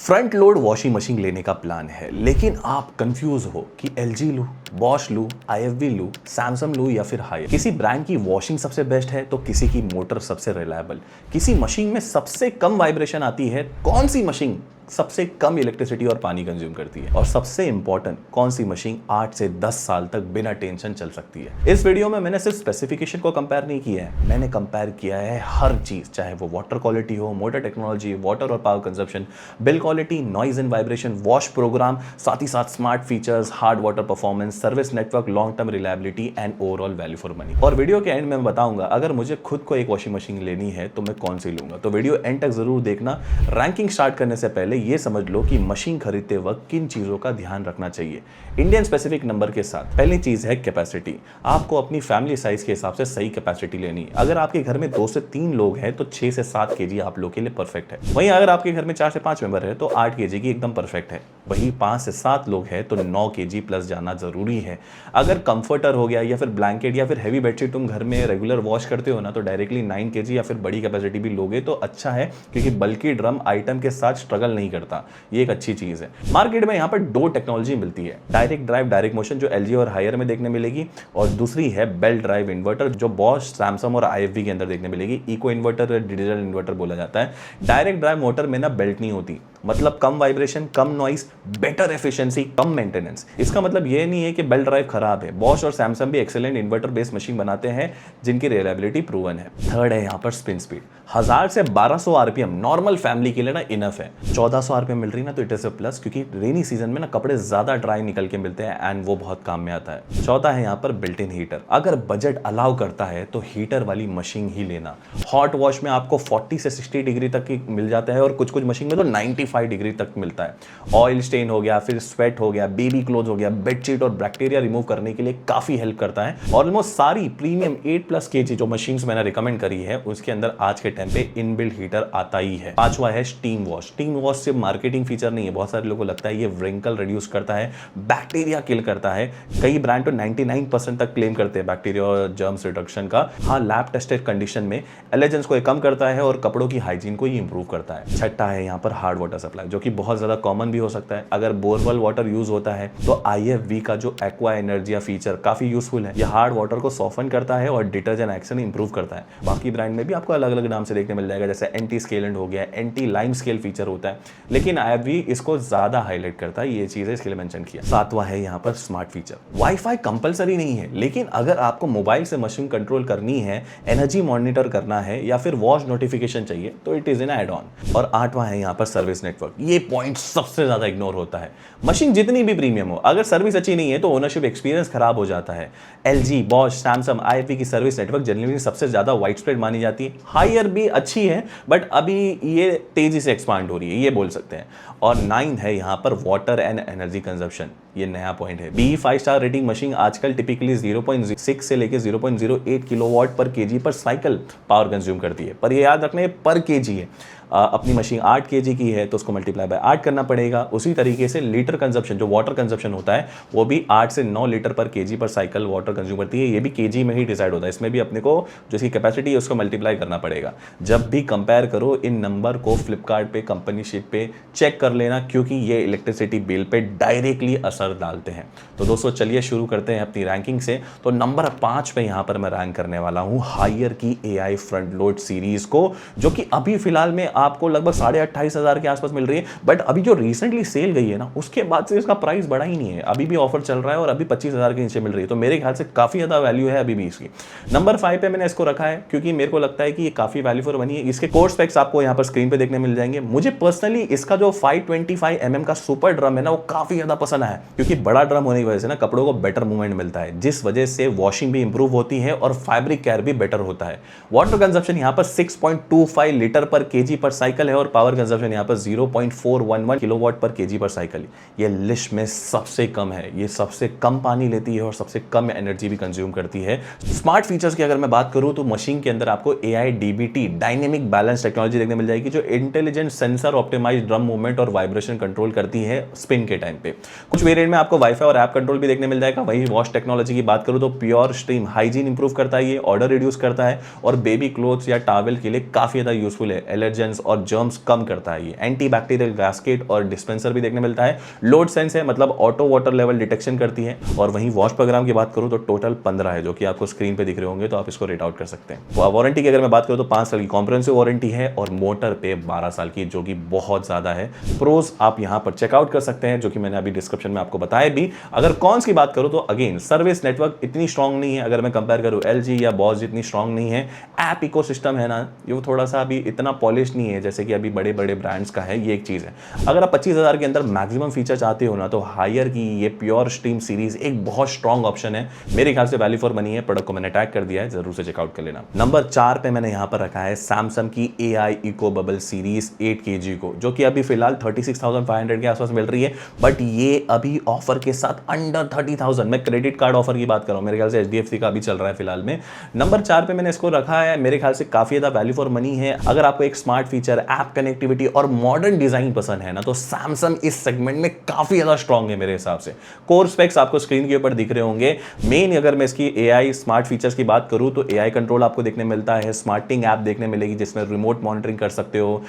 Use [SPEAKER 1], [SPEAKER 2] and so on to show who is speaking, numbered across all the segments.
[SPEAKER 1] Front load washing machine लेने का plan है, लेकिन आप कंफ्यूज हो कि एलजी लूं, बॉश लूं, आईएफबी लूं, सैमसंग लूं या फिर हायर। किसी ब्रांड की वॉशिंग सबसे बेस्ट है तो किसी की मोटर सबसे रिलायबल। किसी मशीन में सबसे कम वाइब्रेशन आती है, कौन सी मशीन सबसे कम इलेक्ट्रिसिटी और पानी कंज्यूम करती है, और सबसे इंपॉर्टेंट कौन सी मशीन 8 से 10 साल तक बिना टेंशन चल सकती है। इस वीडियो में मैंने सिर्फ स्पेसिफिकेशन को कंपेयर नहीं किया है, मैंने कंपेयर किया है हर चीज, चाहे वो वाटर क्वालिटी हो, मोटर टेक्नोलॉजी, वाटर और power consumption, build quality, noise and vibration, wash program, साथ ही साथ smart features, hard water performance, service network, long term reliability and overall value for money. और वीडियो के एंड में मैं बताऊंगा अगर मुझे खुद को एक वॉशिंग मशीन लेनी है तो मैं कौन सी लूंगा। तो वीडियो एंड तक जरूर देखना। रैंकिंग स्टार्ट करने से पहले ये समझ लो कि मशीन खरीदते वक्त किन चीजों का ध्यान रखना चाहिए इंडियन स्पेसिफिक नंबर के साथ। पहली चीज है कैपेसिटी। आपको अपनी फैमिली साइज के हिसाब से सही कैपेसिटी लेनी है। अगर आपके घर में 2 से 3 लोग हैं तो 6 से 7 केजी आप लोग के लिए परफेक्ट है। वहीं अगर आपके घर में 4 से 5 मेंबर है तो 8 केजी की एकदम परफेक्ट है। वहीं 5 से 7 लोग हैं तो 9 केजी प्लस जाना जरूरी है। अगर कंफर्टर हो गया या फिर ब्लैंकेट या फिर हैवी बेडशीट तुम घर में रेगुलर वॉश करते हो ना, तो डायरेक्टली 9 केजी या फिर बड़ी कैपेसिटी भी लोगे तो अच्छा है, क्योंकि बल्कि ड्रम आइटम के साथ स्ट्रगल नहीं करता। ये एक अच्छी चीज है। मार्केट में यहाँ पर 2 टेक्नोलॉजी मिलती है, डायरेक्ट ड्राइव डायरेक्ट मोशन जो एलजी और हायर में देखने मिलेगी, और दूसरी है बेल्ट ड्राइव इन्वर्टर जो बॉश, सैमसंग और आईएफबी के अंदर देखने मिलेगी। इको इन्वर्टर या डिजिटल इन्वर्टर बोला जाता है। डायरेक्ट ड्राइव मोटर में ना बेल्ट नहीं होती, मतलब कम वाइब्रेशन, कम नॉइस, बेटर एफिशिएंसी, कम मेंटेनेंस। इसका मतलब ये नहीं है कि बेल्ट ड्राइव खराब है। बॉश और सैमसंग भी एक्सीलेंट इन्वर्टर बेस्ड मशीन बनाते हैं जिनकी रिलायबिलिटी प्रूवन है। थर्ड है यहाँ पर स्पिन स्पीड। 1000 से 1200 आरपीएम नॉर्मल फैमिली के लिए ना इनफ है। 1400 आरपीएम मिल रही ना तो इट इज अ प्लस, क्योंकि रेनी सीजन में ना कपड़े ज्यादा ड्राई निकल के मिलते हैं एंड वो बहुत काम में आता है। चौथा है यहाँ पर बिल्ट इन हीटर। अगर बजट अलाउ करता है तो हीटर वाली मशीन ही लेना। हॉट वॉश में आपको 40 से 60 डिग्री तक की मिल जाता है और कुछ कुछ मशीन में तो 95 डिग्री तक मिलता है। ऑयल स्टेन हो गया, फिर स्वेट हो गया, बेबी क्लोथ हो गया, बेडशीट और बैक्टीरिया रिमूव करने के लिए काफी हेल्प करता है। ऑलमोस्ट सारी प्रीमियम 8+ केजी जो मशीन्स मैंने रिकमेंड करी है उसके अंदर आज के टाइम पे इनबिल्ट हीटर आता ही है। पांचवा है स्टीम वॉश। स्टीम वॉश सिर्फ मार्केटिंग फीचर नहीं है, बहुत सारे लोगों को लगता है ये व्रिंकल रिड्यूस करता है, बैक्टीरिया किल करता है। कई ब्रांड तो 99% तक क्लेम करते हैं बैक्टीरिया और जर्म्स रिडक्शन का। हाँ, लैब टेस्टेड कंडीशन में एलर्जेंस को कम करता है और कपड़ों की हाइजीन को इंप्रूव करता है। छठा है यहाँ पर हार्ड वाटर सप्लाई, जो कि बहुत ज्यादा कॉमन भी हो सकता है। अगर बोरवेल वाटर यूज होता है तो आईएफबी का जो एक्वा एनर्जिया फीचर काफी यूजफुल है। यह हार्ड वाटर को सॉफ्टन करता है और डिटर्जेंट एक्शन इंप्रूव करता है। बाकी ब्रांड में भी आपको अलग अलग नाम से देखने मिल जाएगा, जैसे एंटी स्केलेंट हो गया, एंटी लाइम स्केल फीचर होता है, लेकिन आईएफबी इसको ज्यादा हाईलाइट करता है। ये चीजें इसके लिए मेंशन किया। सातवां है यहाँ पर स्मार्ट फीचर। वाईफाई कंपलसरी नहीं है, लेकिन अगर आपको मोबाइल से मशीन कंट्रोल करनी है, एनर्जी मॉनिटर करना है या फिर वॉच नोटिफिकेशन चाहिए तो it is an add on. और आठवां है यहाँ पर सर्विस नेटवर्क। ये पॉइंट सबसे ज्यादा इग्नोर होता है। मशीन जितनी भी प्रीमियम हो, अगर सर्विस अच्छी नहीं है तो ओनरशिप एक्सपीरियंस खराब हो जाता है। एलजी, बॉश, सैमसंग, आईएफबी की सर्विस नेटवर्क जनरली सबसे ज्यादा वाइड स्प्रेड मानी जाती है। हायर भी अच्छी है बट अभी ये तेजी से एक्सपांड हो रही है, ये बोल सकते हैं। और 9 है यहाँ पर वाटर एंड एनर्जी कंजप्शन। ये नया पॉइंट है। बी 5 स्टार रेटिंग मशीन आजकल टिपिकली 0.6 से लेकर 0.08 किलोवाट पर केजी पर साइकिल पावर कंज्यूम करती है, पर ये याद रखना पर केजी है। अपनी मशीन 8 केजी की है तो उसको मल्टीप्लाई बाय 8 करना पड़ेगा। उसी तरीके से लीटर कंजप्शन, जो वाटर कंजप्शन होता है, वो भी 8 से 9 लीटर पर केजी पर साइकिल वाटर कंज्यूम करती है। ये भी केजी में ही डिसाइड होता है। इसमें भी अपने को जो इसकी कैपेसिटी है उसको मल्टीप्लाई करना पड़ेगा। जब भी कंपेयर करो इन नंबर को फ्लिपकार्ट पे, कंपनी शीट पे चेक कर लेना, क्योंकि ये इलेक्ट्रिसिटी बिल पे डायरेक्टली असर डालते हैं। तो दोस्तों चलिए शुरू करते हैं अपनी रैंकिंग से। तो नंबर 5 पे यहाँ पर मैं रैंक करने वाला हूँ हायर की एआई फ्रंट लोड सीरीज को, जो कि अभी फिलहाल में आपको लगभग 28,500 के आसपास मिल रही है। बट अभी जो रिसेंटली सेल गई है ना, उसके बाद से इसका प्राइस बढ़ा ही नहीं है। अभी भी ऑफर चल रहा है और अभी 25,000 के नीचे मिल रही है, तो मेरे ख्याल से काफी ज्यादा वैल्यू है अभी भी इसकी। नंबर 5 पे मैंने इसको रखा है क्योंकि मेरे को लगता है कि ये काफी वैल्यू फॉर मनी है। इसके कोर स्पेक्स आपको यहाँ पर स्क्रीन पे देखने मिल जाएंगे। मुझे पर्सनली इसका जो 525 mm का सुपर ड्रम है ना, वो काफी ज्यादा पसंद आया, क्योंकि बड़ा ड्रम होने की वजह से ना कपड़ों को बेटर मूवमेंट मिलता है, जिस वजह से वॉशिंग भी इंप्रूव होती है और फैब्रिक केयर भी बेटर होता है। वाटर कंजप्शन यहाँ पर 6.25 लीटर पर केजी पर साइकिल है और पावर कंजप्शन यहाँ पर 0.411 किलोवाट पर केजी पर साइकिल। ये लिस्ट में सबसे कम है। ये सबसे कम पानी लेती है और सबसे कम एनर्जी भी कंज्यूम करती है। स्मार्ट फीचर्स की अगर मैं बात करूं तो मशीन के अंदर आपको AI DBT dynamic balance technology देखने मिल जाएगी, जो intelligent sensor optimized drum movement और वाइब्रेशन कंट्रोल करती है स्पिन के टाइम पे। कुछ वेरिएंट में आपको वाईफाई और ऐप कंट्रोल भी देखने मिल जाएगा। वहीं वॉश टेक्नोलॉजी की बात करूं तो प्योर स्ट्रीम हाइजीन इंप्रूव करता है, ये ऑर्डर रिड्यूस करता है और बेबी क्लोथ्स या टॉवेल के लिए काफी ज्यादा यूजफुल है। एलर्जेंस, इन्फेक्शंस और जर्म्स कम करता है। ये एंटी बैक्टीरियल गैस्केट और डिस्पेंसर भी देखने मिलता है। लोड सेंस है, मतलब ऑटो वाटर लेवल डिटेक्शन करती है। और वहीं वॉश प्रोग्राम की बात करूं तो टोटल 15 है, जो कि आपको स्क्रीन पे दिख रहे होंगे, तो आप इसको रेट आउट कर सकते हैं। वारंटी की अगर मैं बात करूं तो 5 साल की कॉम्प्रिहेंसिव वारंटी है और मोटर पे 12 साल की, जो कि बहुत ज्यादा है। प्रोज आप यहां पर चेकआउट कर सकते हैं, जो कि मैंने अभी डिस्क्रिप्शन में आपको बताया भी। अगर कॉन्स की बात करूं तो अगेन सर्विस नेटवर्क इतनी स्ट्रांग नहीं है, अगर मैं कंपेयर करूं एलजी या बॉश जितनी स्ट्रांग नहीं है। ऐप इकोसिस्टम है ना, ये थोड़ा सा अभी इतना पॉलिश नहीं है जैसे कि अभी बड़े बड़े ब्रांड्स का है, ये एक चीज है। अगर आप 25,000 के अंदर मैक्सिमम फीचर चाहते हो ना, तो हायर की ये प्योर स्ट्रीम सीरीज एक बहुत स्ट्रांग ऑप्शन है। मेरे ख्याल से वैल्यू फॉर मनी है। प्रोडक्ट को मैंने टैग कर दिया है, जरूर से चेकआउट कर लेना। नंबर 4 पे मैंने यहां पर रखा है सैमसंग की AI eco bubble series 8 kg को, जो कि अभी फिलहाल 36,500 के आसपास मिल रही है। बट ये अभी ऑफर के साथ अंडर 30,000, मैं क्रेडिट कार्ड ऑफर की बात कर रहा हूं, मेरे ख्याल से HDFC का अभी चल रहा है फिलहाल में। नंबर 4 पे मैंने इसको रखा है, मेरे ख्याल से काफी ज्यादा वैल्यू फॉर मनी है। अगर आपको एक स्मार्ट फीचर, ऐप कनेक्टिविटी और मॉडर्न डिजाइन पसंद है ना, तो सैमसंग इस सेगमेंट में काफी ज्यादा स्ट्रांग है मेरे हिसाब से। कोर स्पेक्स आपको स्क्रीन के ऊपर दिख रहे होंगे। मेन अगर मैं इसकी AI स्मार्ट फीचर्स की बात करूं तो AI कंट्रोल आपको देखने मिलता है, स्मार्टिंग ऐप देखने मिलेगी जिसमें रिमोट मॉनिटरिंग कर सकते हो,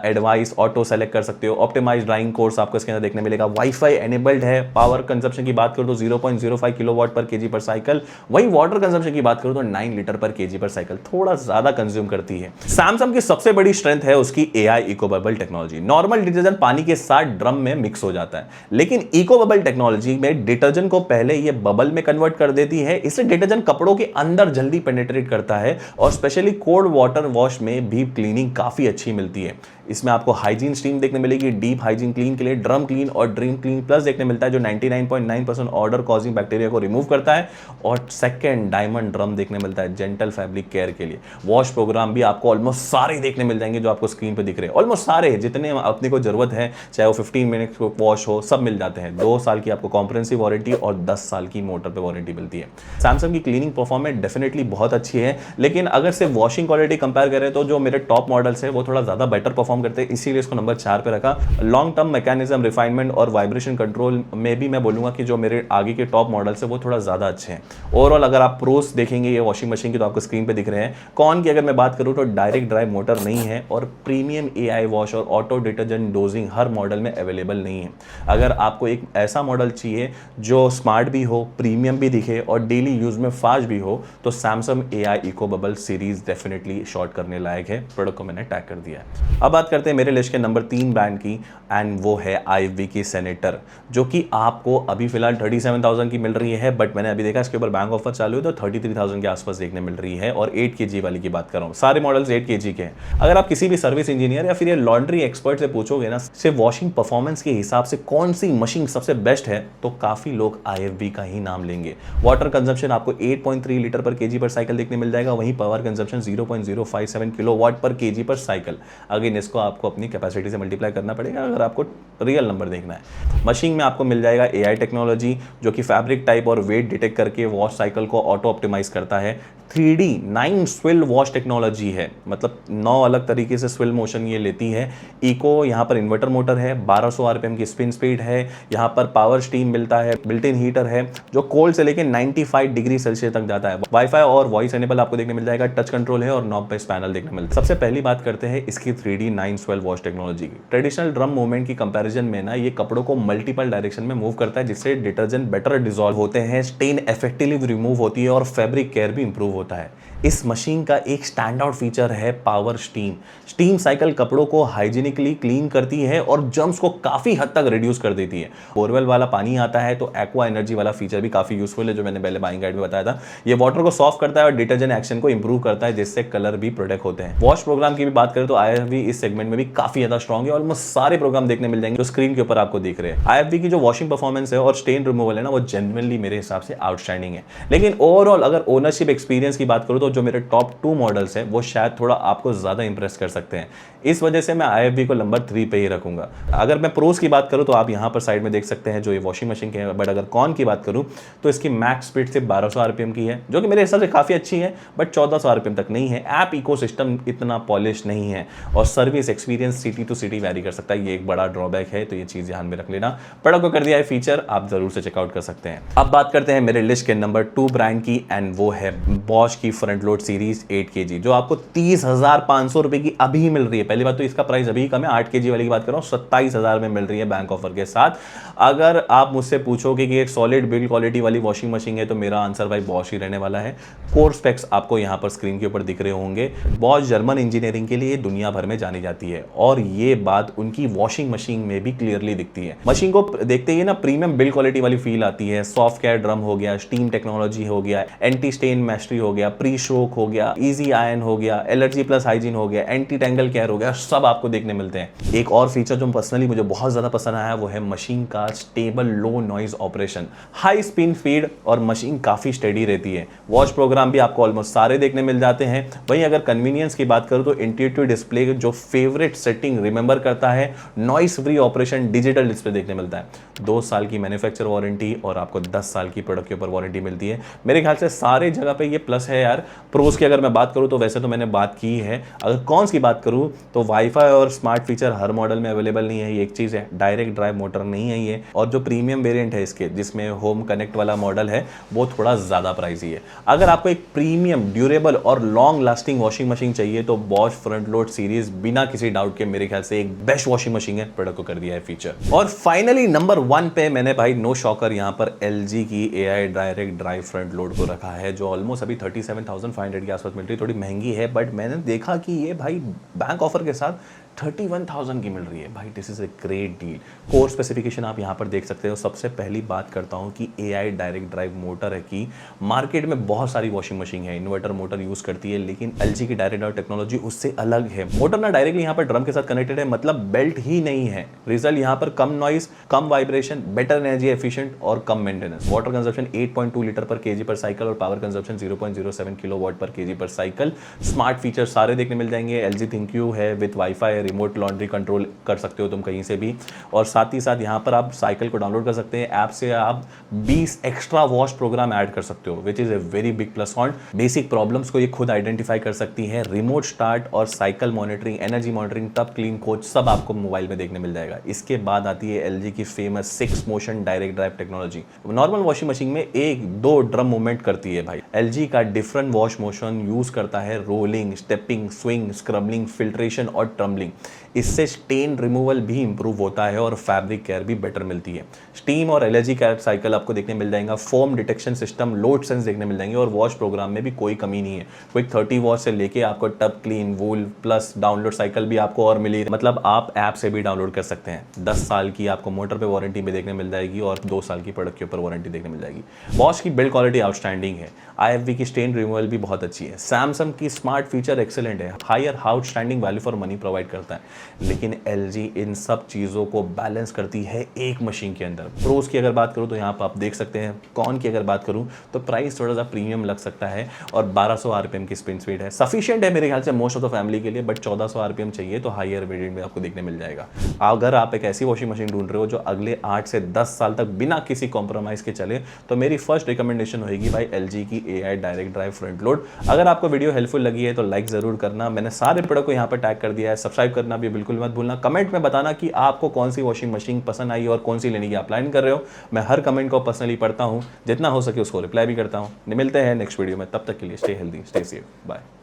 [SPEAKER 1] एडवाइस ऑटो सेलेक्ट कर सकते हो, ऑप्टिमाइज ड्राइविंग कोर्स आपको इसके अंदर देखने मिलेगा। वाईफाई एनेबल्ड है। पावर कंजप्शन की बात करूं तो 0.05 किलोवाट पर केजी पर साइकिल। वहीं वाटर कंजप्शन की बात करूं तो 9 लीटर पर केजी पर साइकिल, थोड़ा ज्यादा कंज्यूम करती है। सैमसंग की सबसे बड़ी स्ट्रेंथ है उसकी AI eco bubble technology. Normal detergent पानी के साथ ड्रम में मिक्स हो जाता है, लेकिन इको बबल टेक्नोलॉजी में डिटर्जेंट को पहले ये बबल में कन्वर्ट कर देती है। इससे डिटर्जेंट कपड़ों के अंदर जल्दी पेनिट्रेट करता है और स्पेशली कोल्ड वाटर वॉश में भी क्लीनिंग काफी अच्छी मिलती है। इसमें आपको हाइजीन स्ट्रीम देखने मिलेगी, डीप हाइजीन क्लीन के लिए ड्रम क्लीन और ड्रीम क्लीन प्लस देखने मिलता है, जो 99.9% ऑर्डर कॉजिंग बैक्टीरिया को रिमूव करता है। और सेकंड डायमंड ड्रम देखने मिलता है जेंटल फैब्रिक केयर के लिए। वॉश प्रोग्राम भी आपको ऑलमोस्ट सारे देखने मिल जाएंगे जो आपको स्क्रीन पे दिख रहे हैं, ऑलमोस्ट सारे जितने अपने को जरूरत है, चाहे वो 15 मिनट वॉश हो, सब मिल जाते हैं। 2 साल की आपको कॉम्प्रिहेंसिव वारंटी और 10 साल की मोटर पे वारंटी मिलती है। सैमसंग की क्लीनिंग परफॉर्मेंस डेफिनेटली बहुत अच्छी है, लेकिन अगर सिर्फ वॉशिंग क्वालिटी कंपेयर करें तो जो मेरे टॉप मॉडल्स है वो थोड़ा ज्यादा बेटर परफॉर्म करते हैं, इसीलिए इसको नंबर 4 पे रखा। लॉन्ग टर्म मैकेनिज्म, रिफाइनमेंट और वाइब्रेशन कंट्रोल में भी मैं बोलूंगा कि जो मेरे आगे के टॉप मॉडल्स है वो थोड़ा ज्यादा अच्छे हैं। ओवरऑल अगर आप प्रोस देखेंगे ये वॉशिंग मशीन की तो आपको स्क्रीन पे दिख रहे हैं। कॉन की अगर मैं बात करूं तो डायरेक्ट ड्राइव मोटर नहीं है और प्रीमियम AI वॉश और ऑटो डिटर्जेंट डोजिंग हर मॉडल में अवेलेबल नहीं है। अगर आपको एक ऐसा मॉडल चाहिए जो स्मार्ट भी हो, प्रीमियम भी दिखे और डेली यूज में फास्ट भी हो, तो Samsung AI eco bubble series definitely short करने लायक है। प्रोडक्ट को मैंने टैग कर दिया है। अब बात करते हैं मेरे लिस्ट के नंबर 3 ब्रांड की, एंड वो है IFB की सेनेटर, जो कि आपको अभी फिलहाल 37,000 की मिल रही है। बट मैंने अभी देखा इसके ऊपर बैंक ऑफर चालू है तो 33,000 के आसपास देखने मिल रही है। और 8 kg वाली की बात कर रहा हूँ, सारे मॉडल्स 8 kg के हैं। अगर आप किसी भी सर्विस इंजीनियर या फिर ये लॉन्ड्री एक्सपर्ट से पूछोगे ना, सिर्फ वॉशिंग परफॉर्मेंस के हिसाब से कौन सी मशीन सबसे बेस्ट है, तो काफी लोग IFB का ही नाम लेंगे। वाटर कंजप्शन आपको 8.3 लीटर पर केजी पर साइकिल देखने मिल जाएगा। वहीं पावर कंजप्शन 0.057 किलोवाट पर केजी पर साइकिल। अगेन इसको आपको अपनी कैपेसिटी से मल्टीप्लाई करना पड़ेगा अगर आपको रियल नंबर देखना है। मशीन में आपको मिल जाएगा AI टेक्नोलॉजी, जो कि फैब्रिक टाइप और वेट डिटेक्ट करके वॉश साइकिल को ऑटो ऑप्टिमाइज करता है। 3D 9 स्विल वॉश टेक्नोलॉजी है, मतलब 9 अलग तरीके से स्विल मोशन ये लेती है। इको यहाँ पर इन्वर्टर मोटर है, 1200 RPM की स्पिन स्पीड है। यहाँ पर पावर स्टीम मिलता है, बिल्ट इन हीटर है जो कोल्ड से लेकर 95 डिग्री सेल्सियस तक जाता है। वाईफाई और वॉइस एनेबल आपको देखने मिल जाएगा। टच कंट्रोल है और नॉब बेस पैनल देखने मिलता है। सबसे पहली बात करते हैं इसकी 3D 9 स्विल वॉश टेक्नोलॉजी की। ट्रेडिशनल ड्रम मूवमेंट की कंपैरिजन में ना ये कपड़ों को मल्टीपल डायरेक्शन में मूव करता है, जिससे डिटर्जेंट बेटर डिसॉल्व होते हैं, स्टेन इफेक्टिवली रिमूव होती है और फैब्रिक केयर भी इंप्रूव होता है। इस मशीन का एक स्टैंड आउट फीचर है पावर स्टीम। स्टीम साइकिल कपड़ों को हाइजीनिकली क्लीन करती है और जर्म्स को काफी हद तक रिड्यूस कर देती है। बोरवेल वाला पानी आता है तो एक्वा एनर्जी वाला फीचर भी काफी यूजफुल है, जो मैंने पहले बाइंग गाइड में बताया था। ये वाटर को सॉफ्ट करता है और डिटर्जेंट एक्शन को इंप्रूव करता है, जिससे कलर भी प्रोटेक्ट होते हैं। वॉश प्रोग्राम की भी बात करें तो IFB इस सेगमेंट में भी काफी ज्यादा स्ट्रॉन्ग है। ऑलमोस्ट सारे प्रोग्राम देखने मिल जाएंगे जो स्क्रीन के ऊपर आपको दिख रहे हैं। IFB की जो वॉशिंग परफॉर्मेंस है और स्टेन रिमूवल है ना, वो जेन्युइनली मेरे हिसाब से आउटस्टैंडिंग है। लेकिन ओवरऑल अगर ओनरशिप एक्सपीरियंस की बात करूं तो जो मेरे टॉप 2 मॉडल्स है वो शायद थोड़ा आपको ज्यादा इंप्रेस कर सकते हैं। इस वजह से मैं IFB को नंबर 3 पे ही रखूंगा। अगर मैं प्रोस की बात करूं तो आप यहां पर साइड में देख सकते हैं जो ये वॉशिंग मशीन के हैं। बट अगर कॉन की बात करूं तो इसकी मैक्स स्पीड सिर्फ 1200 RPM की है, जो कि मेरे हिसाब से काफी अच्छी है, बट 1400 RPM तक नहीं है। ऐप इकोसिस्टम इतना पॉलिश नहीं है और service experience city to city vary कर सकता है। ये एक बड़ा ड्रॉबैक है, तो ये चीज ध्यान में रख लेना। प्रोडक्ट को कर दिया है फीचर, आप जरूर से चेकआउट कर सकते हैं। अब बात करते हैं मेरे लिस्ट के नंबर 2 ब्रांड की, एंड वो है बॉश की front front load series 8 kg जो आपको 30,500 रुपए की अभी मिल रही है। पहली बात तो इसका प्राइस अभी कम है, 8 kg वाली की बात कर रहा हूँ, 27,000 में मिल रही है बैंक ऑफर के साथ। अगर आप मुझसे पूछोगे कि एक सॉलिड बिल्ड क्वालिटी वाली वॉशिंग मशीन है तो मेरा आंसर भाई बॉश ही रहने वाला है। कोर स्पेक्स आपको यहाँ पर स्क्रीन के ऊपर दिख रहे होंगे। बॉश जर्मन इंजीनियरिंग के लिए दुनिया भर में जानी जाती है और ये बात उनकी वॉशिंग मशीन में भी क्लियरली दिखती है। मशीन को देखते ही ना प्रीमियम बिल्ड क्वालिटी वाली फील आती है। सॉफ्ट केयर ड्रम हो गया, स्टीम टेक्नोलॉजी हो गया, एंटी स्टेन मैस्ट्री हो गया, प्री शोक हो गया, इजी आयन हो गया, एलर्जी प्लस हाइजीन हो गया, एंटी टेंगल केयर हो गया, सब आपको देखने मिलते हैं। एक और फीचर जो पर्सनली मुझे बहुत ज्यादा पसंद आया वो है मशीन का stable low noise operation. High spin feed और मशीन काफी स्टेडी रहती है। वॉच प्रोग्राम भी आपको ऑलमोस्ट सारे देखने मिल जाते हैं। वहीं अगर कन्वीनियंस की बात करूं तो इंट्यूटिव डिस्प्ले जो फेवरेट सेटिंग रिमेंबर करता है, noise free operation, digital display देखने मिलता है। 2 साल की मैन्युफैक्चर वारंटी और आपको 10 साल की प्रोडक्ट के ऊपर वारंटी मिलती है। मेरे ख्याल से सारे जगह पे ये प्लस है यार। प्रोज की अगर मैं बात करूं तो वैसे तो मैंने बात की है। अगर कॉन्स की बात करूं तो वाईफाई और स्मार्ट फीचर हर मॉडल में अवेलेबल नहीं है, ये एक चीज है। डायरेक्ट ड्राइव मोटर नहीं है ये, और जो प्रीमियम वेरिएंट है इसके जिसमें होम कनेक्ट वाला मॉडल है वो थोड़ा ज्यादा प्राइसी है। अगर आपको एक प्रीमियम ड्यूरेबल और लॉन्ग लास्टिंग वॉशिंग मशीन चाहिए तो बॉश फ्रंट लोड सीरीज बिना किसी डाउट के मेरे ख्याल से एक बेस्ट वॉशिंग मशीन है। प्रोडक्ट को कर दिया है फीचर। और फाइनली नंबर 1 पे मैंने भाई नो शॉकर यहाँ पर LG की AI direct drive front load को रखा है, जो ऑलमोस्ट अभी 37,500 के आसपास मिल रही है। थोड़ी महंगी है बट मैंने देखा कि ये भाई बैंक ऑफर के साथ 31,000 की मिल रही है। भाई this is a great deal. Core specification आप यहाँ पर देख सकते हो। सबसे पहली बात करता हूँ कि AI डायरेक्ट ड्राइव मोटर है कि मार्केट में बहुत सारी वॉशिंग मशीन है इन्वर्टर मोटर यूज करती है, लेकिन LG की डायरेक्ट ड्राइव टेक्नोलॉजी उससे अलग है। मोटर ना डायरेक्टली यहाँ पर ड्रम के साथ कनेक्टेड है, मतलब बेल्ट ही नहीं है। रिजल्ट यहाँ पर कम नॉइस, कम वाइब्रेशन, बेटर एनर्जी एफिशिएंट और कम मेंटेनेंस। वाटर कंजप्शन 8.2 लीटर पर केजी पर साइकिल और पावर कंजप्शन 0.07 किलोवाट पर केजी पर साइकिल। स्मार्ट फीचर सारे देखने मिल जाएंगे। LG ThinQ है with wifi, remote laundry control कर सकते हो तुम कहीं से भी, और साथ ही साथ यहाँ पर आप साइकिल को डाउनलोड कर सकते हैं। ऐप से आप 20 एक्स्ट्रा वॉश प्रोग्राम ऐड कर सकते हो, which is a very big plus point. Basic problems को ये खुद आइडेंटिफाई कर सकती है। रिमोट स्टार्ट और cycle monitoring, energy monitoring, tub clean coach सब आपको मोबाइल में देखने मिल जाएगा। इसके बाद आती है LG की famous 6 motion direct drive technology. Normal washing machine में 1-2 ड्रम मूवमेंट करती है भाई, LG का डिफरेंट वॉश मोशन यूज करता है। रोलिंग, स्टेपिंग, स्विंग, स्क्रबलिंग, फिल्ट्रेशन और ट्रम्बलिंग। इससे स्टेन रिमूवल भी इंप्रूव होता है और फैब्रिक केयर भी बेटर मिलती है। स्टीम और एलर्जी केयर साइकिल आपको देखने मिल जाएगा। Foam detection system, load sense देखने मिल जाएंगे और वॉश प्रोग्राम में भी कोई कमी नहीं है। क्विक 30 वॉश से लेके आपको टब क्लीन, वूल प्लस डाउनलोड साइकिल भी आपको और मिली, मतलब आप ऐप से भी डाउनलोड कर सकते हैं। 10 साल की आपको मोटर पे वारंटी भी देखने मिल जाएगी और 2 साल की प्रोडक्ट के ऊपर वारंटी देखने मिल जाएगी। बॉश की बिल्ड क्वालिटी आउटस्टैंडिंग है। IFV की स्टेन रिमूवल भी बहुत अच्छी है। सैमसंग की स्मार्ट फीचर एक्सेलेंट है, Haier outstanding value for money provide करता है। लेकिन LG इन सब चीज़ों को बैलेंस करती है एक मशीन के अंदर। प्रोज की अगर बात करूँ तो यहाँ पर आप देख सकते हैं। कॉन की अगर बात करूँ तो प्राइस थोड़ा सा प्रीमियम लग सकता है और 1200 RPM की स्पिन स्पीड है। सफिशिएंट है मेरे ख्याल से मोस्ट ऑफ द फैमिली के लिए, बट 1400 RPM चाहिए तो हायर वेरिएंट में आपको देखने मिल जाएगा। अगर आप एक ऐसी वॉशिंग मशीन ढूंढ रहे हो जो अगले 8 से 10 साल तक बिना किसी कॉम्प्रोमाइज़ के चले तो मेरी फर्स्ट रिकमेंडेशन होगी भाई LG की AI direct drive front load. अगर आपको वीडियो हेल्पफुल लगी है तो लाइक जरूर करना। मैंने सारे प्रोडक्ट को यहाँ पर टैग कर दिया है। सब्सक्राइब करना भी बिल्कुल मत भूलना। कमेंट में बताना कि आपको कौन सी वॉशिंग मशीन पसंद आई और कौन सी लेने की आप प्लान कर रहे हो। मैं हर कमेंट को पर्सनली पढ़ता हूँ, जितना हो सके उसको रिप्लाई भी करता हूँ। मिलते हैं नेक्स्ट वीडियो में, तब तक के लिए stay healthy, stay safe, bye.